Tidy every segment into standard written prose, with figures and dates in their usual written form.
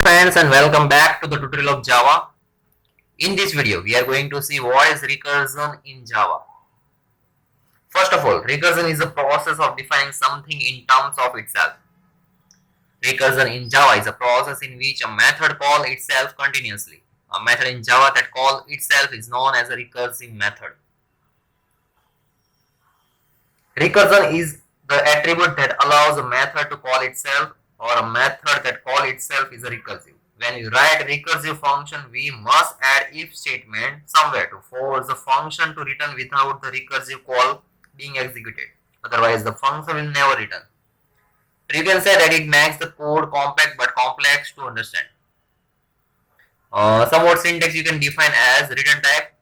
Friends, and welcome back to the tutorial of Java. In this video we are going to see what is recursion in Java. First of all, recursion is a process of defining something in terms of itself. Recursion in Java is a process in which a method calls itself continuously. A method in Java that calls itself is known as a recursive method. Recursion is the attribute that allows a method to call itself, or a method that calls itself is a recursive. When we write recursive function, we must add if statement somewhere to force the function to return without the recursive call being executed. Otherwise, the function will never return. You can say that it makes the code compact but complex to understand. Somewhat syntax you can define as return type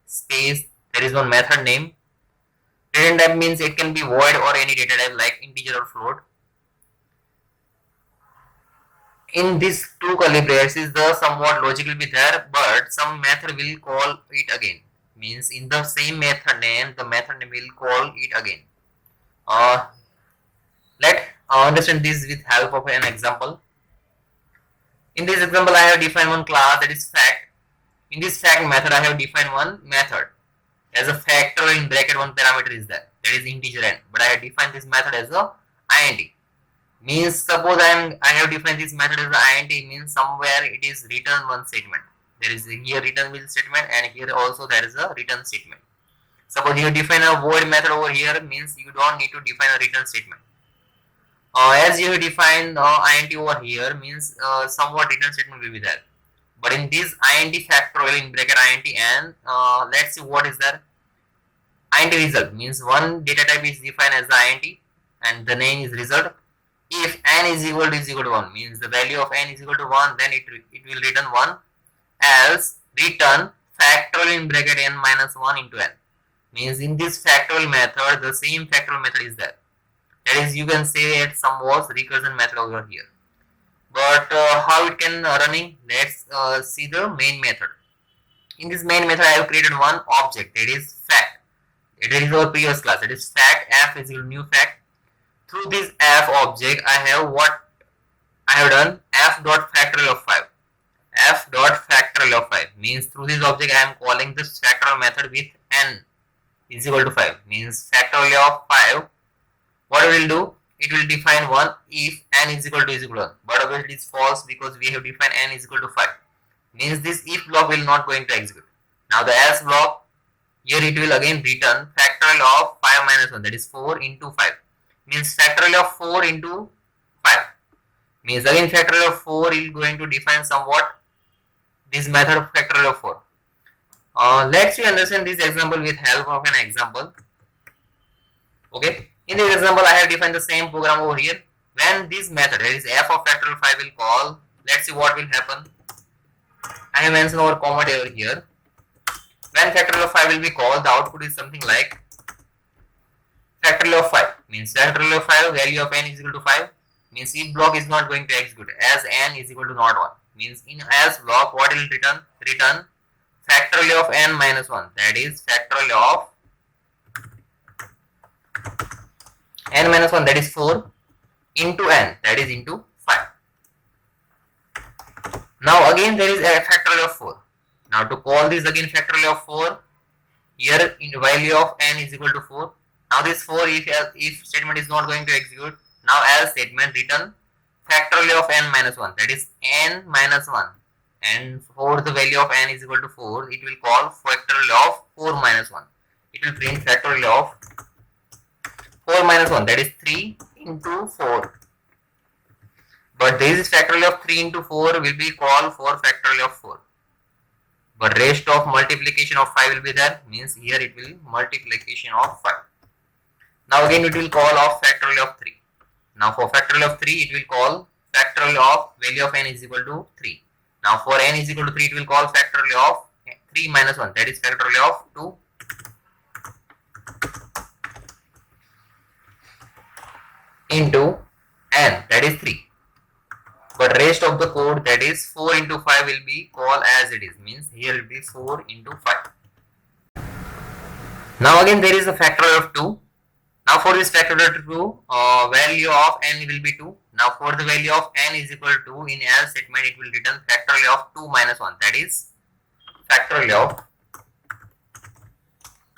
space, there is one method name. Return type means it can be void or any data type like integer or float. In these two curly braces, the somewhat logic will be there, but some method will call it again. Means in the same method name, the method name will call it again. Let understand this with help of an example. In this example, I have defined one class, that is fact. In this fact method, I have defined one method. As a factor in bracket, one parameter is there, that is integer n, but I have defined this method as a int. Means suppose I have defined this method as int, means somewhere it is return one statement. There is here return will statement, and here also there is a return statement. Suppose you define a void method over here, means you don't need to define a return statement. As you define int over here, means somewhat return statement will be there. But in this int factorial in bracket int and let's see what is there. Int result means one data type is defined as the int and the name is result. If n is equal to 1, means the value of n is equal to 1, then it will return 1. Else return factorial in bracket n minus 1 into n. Means in this factorial method, the same factorial method is there. That is, you can say it some was recursion method over here. But how it can running? Let's see the main method. In this main method, I have created one object, that is fact. It is our previous class, that is fact f is equal to new fact. Through this f object, I have what I have done, f dot factorial of 5. F dot factorial of 5 means through this object I am calling this factorial method with n is equal to 5. Means factorial of 5. What it will do? It will define 1 if n is equal to 1. But obviously it is false because we have defined n is equal to 5. Means this if block will not going to execute. Now the else block, here it will again return factorial of 5 minus 1, that is 4 into 5. Means factorial of 4 into 5. Means again factorial of 4 is going to define somewhat this method of factorial of 4. Let's understand this example with help of an example. Okay. In this example, I have defined the same program over here. When this method, that is f of factorial 5 will call, let's see what will happen. I have mentioned our comment over here. When factorial of 5 will be called, the output is something like factorial of 5. Means factorial of 5, value of n is equal to 5. Means if block is not going to execute as n is equal to not 1. Means in else block, what will return? Return factorial of n minus 1. That is factorial of n minus 1, that is 4 into n, that is into 5. Now again there is a factorial of 4. Now to call this again factorial of 4, here in value of n is equal to 4. Now this 4 if statement is not going to execute, now else statement return factorial of n minus 1, that is n minus 1. And for the value of n is equal to 4, it will call factorial of 4 minus 1. It will print factorial of 4 minus 1, that is 3 into 4. But this factorial of 3 into 4 will be called for factorial of 4. But rest of multiplication of 5 will be there, means here it will multiplication of 5. Now again it will call of factorial of 3. Now for factorial of 3, it will call factorial of value of n is equal to 3. Now for n is equal to 3, it will call factorial of 3 minus 1, that is factorial of 2. Into n, that is 3. But rest of the code, that is 4 into 5 will be called as it is. Means here it will be 4 into 5. Now again there is a factorial of 2. Now for this factorial of 2, value of n will be 2. Now for the value of n is equal to, in else statement it will return factorial of 2 minus 1, that is factorial of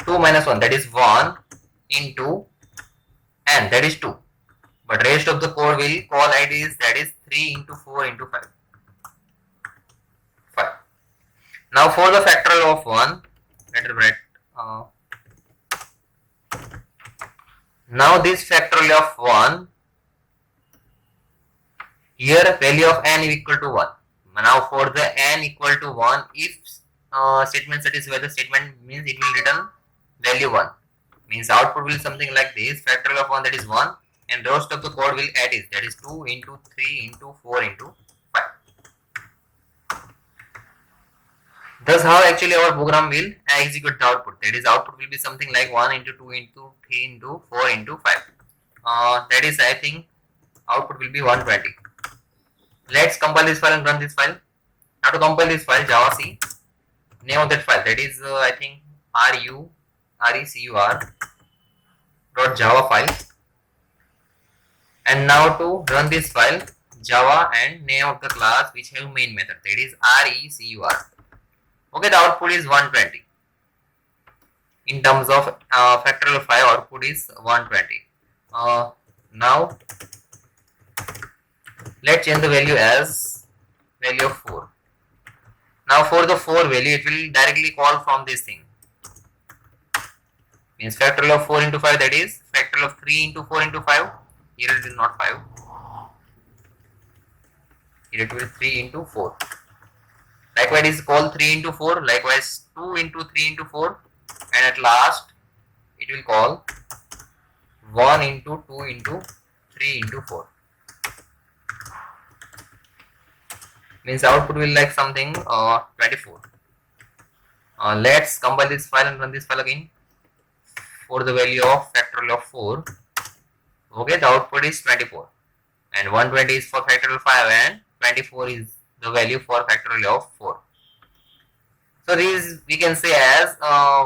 2 minus 1, that is 1 into n, that is 2. But rest of the code will call IDs, that is 3 into 4 into 5. Now for the factorial of 1, let us write. Now this factorial of 1, here value of n is equal to 1. Now for the n equal to 1, if statement satisfies the statement, means it will return value 1. Means output will something like this, factorial of 1, that is 1, and rest of the code will add is, that is 2 into 3 into 4 into 5. Thus how actually our program will execute the output, that is output will be something like 1 into 2 into 3 into 4 into 5. That is, I think output will be 120. Let's compile this file and run this file. Now to compile this file, java c, name of that file, that is I think recur.java file. And now to run this file, java and name of the class which have main method, that is recur. Okay, the output is 120. In terms of factorial of 5, output is 120. Now let's change the value as value of 4. Now for the 4 value, it will directly call from this thing. Means factorial of 4 into 5, that is factorial of 3 into 4 into 5. Here it is not 5. Here it will be 3 into 4. Likewise, it is called 3 into 4. Likewise, 2 into 3 into 4. And at last, it will call 1 into 2 into 3 into 4. Means output will like something 24. Let's compile this file and run this file again. For the value of factorial of 4, okay, the output is 24, and 120 is for factorial 5, and 24 is the value for factorial of 4. So these we can say as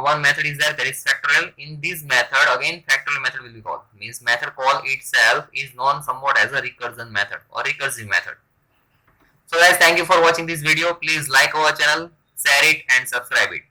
one method is there, that is factorial. In this method, again factorial method will be called. Means method call itself is known somewhat as a recursion method or recursive method. So guys, thank you for watching this video. Please like our channel, share it and subscribe it.